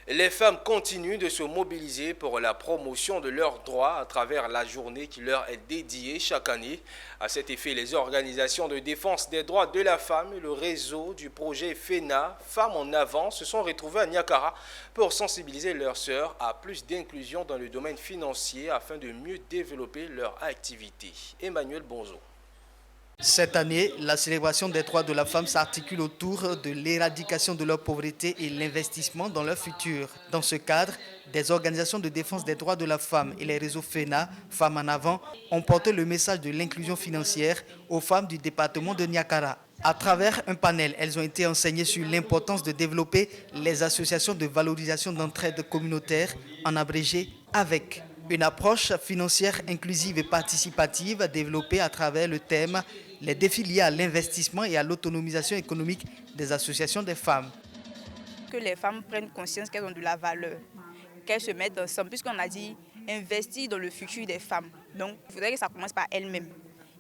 Les femmes continuent de se mobiliser pour la promotion de leurs droits à travers la journée qui leur est dédiée chaque année. À cet effet, les organisations de défense des droits de la femme et le réseau du projet FENA, Femmes en avant, se sont retrouvés à Niakara pour sensibiliser leurs sœurs à plus d'inclusion dans le domaine financier afin de mieux développer leur activité. Emmanuel Bonzo. Cette année, la célébration des droits de la femme s'articule autour de l'éradication de leur pauvreté et l'investissement dans leur futur. Dans ce cadre, des organisations de défense des droits de la femme et les réseaux FENA, Femmes en avant, ont porté le message de l'inclusion financière aux femmes du département de Niakara. À travers un panel, elles ont été enseignées sur l'importance de développer les associations de valorisation d'entraide communautaire, en abrégé AVEC. Une approche financière inclusive et participative développée à travers le thème « Les défis liés à l'investissement et à l'autonomisation économique des associations des femmes ». Que les femmes prennent conscience qu'elles ont de la valeur, qu'elles se mettent ensemble, puisqu'on a dit investir dans le futur des femmes. Donc, il faudrait que ça commence par elles-mêmes.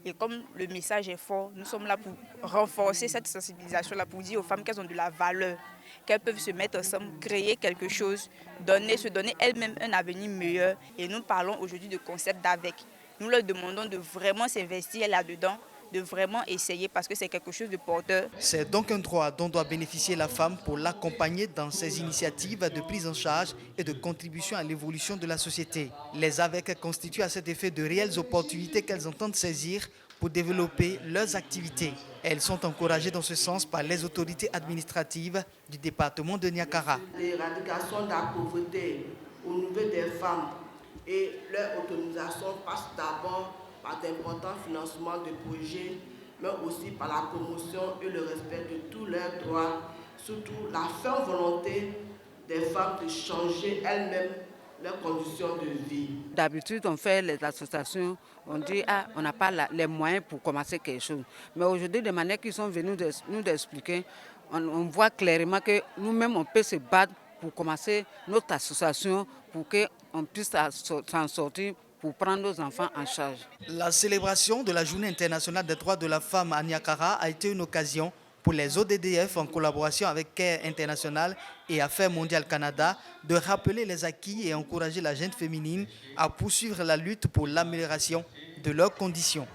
Et comme le message est fort, nous sommes là pour renforcer cette sensibilisation-là, pour dire aux femmes qu'elles ont de la valeur, qu'elles peuvent se mettre ensemble, créer quelque chose, se donner elles-mêmes un avenir meilleur. Et nous parlons aujourd'hui de concept d'AVEC. Nous leur demandons de vraiment s'investir là-dedans, de vraiment essayer parce que c'est quelque chose de porteur. C'est donc un droit dont doit bénéficier la femme pour l'accompagner dans ses initiatives de prise en charge et de contribution à l'évolution de la société. Les AVEC constituent à cet effet de réelles opportunités qu'elles entendent saisir pour développer leurs activités. Elles sont encouragées dans ce sens par les autorités administratives du département de Niakara. L'éradication de la pauvreté au niveau des femmes et leur autonomisation passe d'abord par d'importants financements de projets, mais aussi par la promotion et le respect de tous leurs droits, surtout la ferme volonté des femmes de changer elles-mêmes leurs conditions de vie. D'habitude, on fait les associations, on dit on n'a pas les moyens pour commencer quelque chose. Mais aujourd'hui, de manière qu'ils sont venus nous expliquer, on voit clairement que nous-mêmes, on peut se battre pour commencer notre association, pour qu'on puisse s'en sortir, pour prendre nos enfants en charge. La célébration de la Journée internationale des droits de la femme à Niakara a été une occasion pour les ODDF en collaboration avec CARE International et Affaires mondiales Canada de rappeler les acquis et encourager la jeune féminine à poursuivre la lutte pour l'amélioration de leurs conditions.